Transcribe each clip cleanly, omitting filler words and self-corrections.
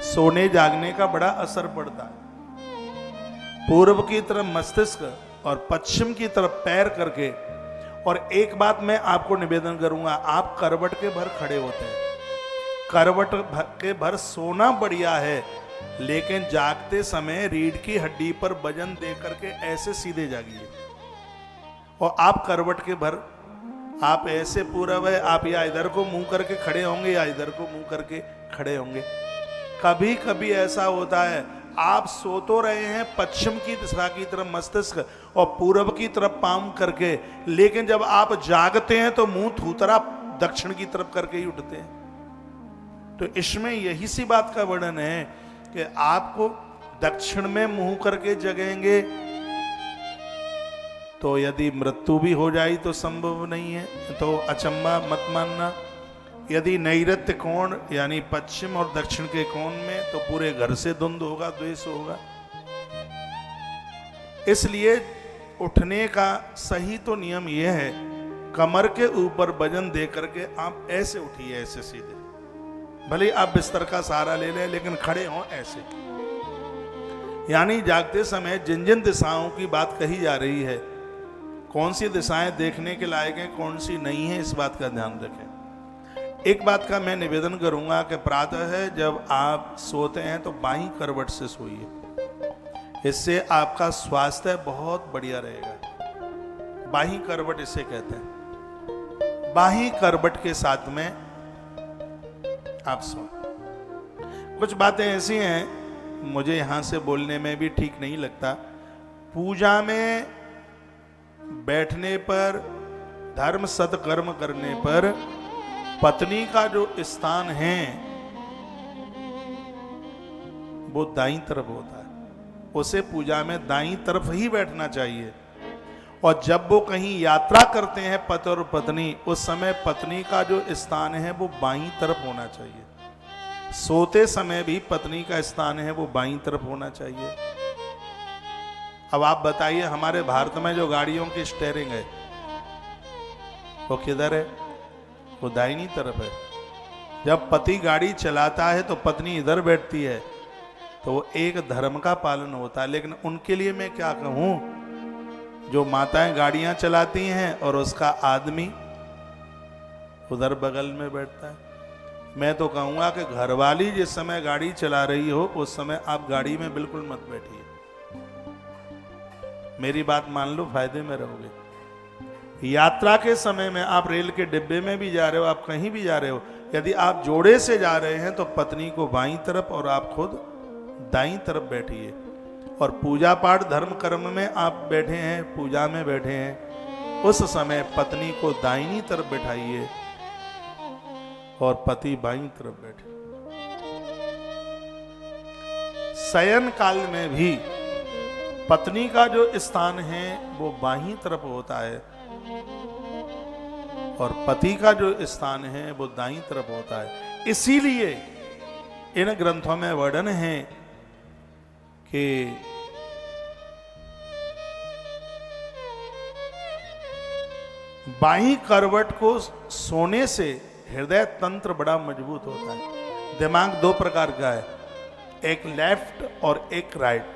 सोने जागने का बड़ा असर पड़ता है। पूर्व की तरफ मस्तिष्क और पश्चिम की तरफ पैर करके। और एक बात मैं आपको निवेदन करूंगा, आप करवट के भर खड़े होते हैं, करवट के भर सोना बढ़िया है, लेकिन जागते समय रीढ़ की हड्डी पर वजन दे करके ऐसे सीधे जागिए। और आप करवट के भर, आप ऐसे पूरब है, आप या इधर को मुंह करके खड़े होंगे या इधर को मुंह करके खड़े होंगे। कभी कभी ऐसा होता है आप सो तो रहे हैं पश्चिम की दिशा की तरफ मस्तिष्क और पूरब की तरफ पांव करके, लेकिन जब आप जागते हैं तो मुंह थूतरा दक्षिण की तरफ करके ही उठते हैं। तो इसमें यही सी बात का वर्णन है कि आपको दक्षिण में मुंह करके जगेंगे तो यदि मृत्यु भी हो जाए तो संभव नहीं है, तो अचंबा मत मानना। यदि नैऋत्य कोण यानी पश्चिम और दक्षिण के कोण में, तो पूरे घर से द्वंद होगा, द्वेष होगा। इसलिए उठने का सही तो नियम यह है, कमर के ऊपर वजन दे करके आप ऐसे उठिए, ऐसे सीधे। भले आप बिस्तर का सहारा ले लें, लेकिन खड़े हों ऐसे। यानी जागते समय जिन जिन दिशाओं की बात कही जा रही है, कौन सी दिशाएं देखने के लायक हैं, कौन सी नहीं है, इस बात का ध्यान रखें। एक बात का मैं निवेदन करूंगा कि प्रातः है जब आप सोते हैं तो बाईं करवट से सोइए, इससे आपका स्वास्थ्य बहुत बढ़िया रहेगा। बाईं करवट इसे कहते हैं। बाईं करवट के साथ में आप सो। कुछ बातें ऐसी हैं मुझे यहां से बोलने में भी ठीक नहीं लगता। पूजा में बैठने पर, धर्म सत्कर्म करने पर पत्नी का जो स्थान है वो दाईं तरफ होता है, उसे पूजा में दाईं तरफ ही बैठना चाहिए। और जब वो कहीं यात्रा करते हैं पति और पत्नी, उस समय पत्नी का जो स्थान है वो बाईं तरफ होना चाहिए। सोते समय भी पत्नी का स्थान है वो बाईं तरफ होना चाहिए। अब आप बताइए, हमारे भारत में जो गाड़ियों की स्टीयरिंग है वो किधर है? वो दाहिनी तरफ है। जब पति गाड़ी चलाता है तो पत्नी इधर बैठती है, तो वो एक धर्म का पालन होता है। लेकिन उनके लिए मैं क्या कहूं, जो माताएं गाड़ियां चलाती हैं और उसका आदमी उधर बगल में बैठता है, मैं तो कहूंगा कि घरवाली जिस समय गाड़ी चला रही हो उस समय आप गाड़ी में बिल्कुल मत बैठिए। मेरी बात मान लो, फायदे में रहोगे। यात्रा के समय में आप रेल के डिब्बे में भी जा रहे हो, आप कहीं भी जा रहे हो, यदि आप जोड़े से जा रहे हैं तो पत्नी को बाईं तरफ और आप खुद दाईं तरफ बैठिए। और पूजा पाठ धर्म कर्म में आप बैठे हैं, पूजा में बैठे हैं, उस समय पत्नी को दाहिनी तरफ बैठाइए और पति बाईं तरफ बैठे। शयन काल में भी पत्नी का जो स्थान है वो बाईं तरफ होता है और पति का जो स्थान है वो दाईं तरफ होता है। इसीलिए इन ग्रंथों में वर्णन है कि बाईं करवट को सोने से हृदय तंत्र बड़ा मजबूत होता है। दिमाग दो प्रकार का है, एक लेफ्ट और एक राइट।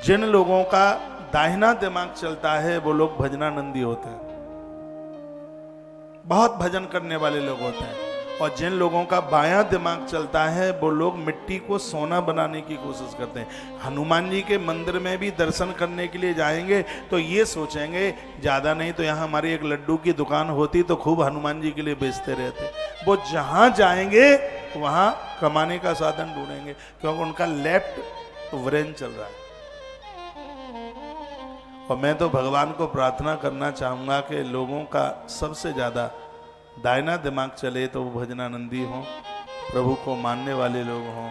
जिन लोगों का दाहिना दिमाग चलता है वो लोग भजनानंदी होते हैं, बहुत भजन करने वाले लोग होते हैं। और जिन लोगों का बायां दिमाग चलता है वो लोग मिट्टी को सोना बनाने की कोशिश करते हैं। हनुमान जी के मंदिर में भी दर्शन करने के लिए जाएंगे तो ये सोचेंगे ज्यादा नहीं तो यहाँ हमारी एक लड्डू की दुकान होती तो खूब हनुमान जी के लिए बेचते रहते। वो जहां जाएंगे वहां कमाने का साधन ढूंढेंगे, क्योंकि उनका लेफ्ट ब्रेन चल रहा है। और मैं तो भगवान को प्रार्थना करना चाहूंगा कि लोगों का सबसे ज्यादा दाहिना दिमाग चले तो वो भजनानंदी हों, प्रभु को मानने वाले लोग हों।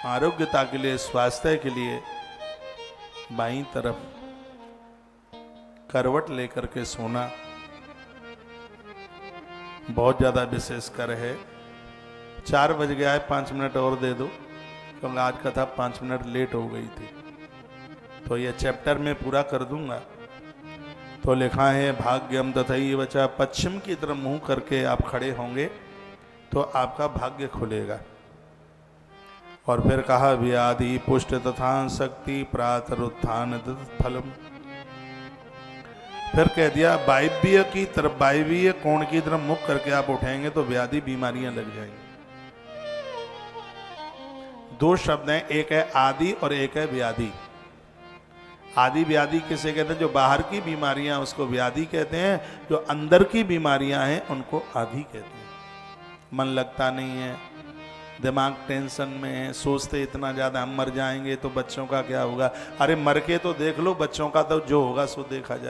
आरोग्यता के लिए, स्वास्थ्य के लिए बाईं तरफ करवट लेकर के सोना बहुत ज्यादा विशेषकर है। 4 बज गया है, 5 मिनट और दे दो, क्योंकि आज कथा 5 मिनट लेट हो गई थी, तो यह चैप्टर में पूरा कर दूंगा। तो लिखा है भाग्यम तथैव च, पश्चिम की तरफ मुंह करके आप खड़े होंगे तो आपका भाग्य खुलेगा। और फिर कहा व्याधि पुष्ट तथा शक्ति प्रातरुत्थान फलम। फिर कह दिया वायव्य की तरफ, वायव्य कोण की तरफ मुख करके आप उठेंगे तो व्याधि बीमारियां लग जाएंगी। दो शब्द हैं, एक है आदि और एक है व्याधि। आदि व्याधि किसे कहते हैं? जो बाहर की बीमारियां उसको व्याधि कहते हैं, जो अंदर की बीमारियां हैं उनको आदि कहते हैं। मन लगता नहीं है, दिमाग टेंशन में है, सोचते इतना ज़्यादा हम मर जाएंगे तो बच्चों का क्या होगा। अरे मर के तो देख लो, बच्चों का तो जो होगा सो देखा जाएगा।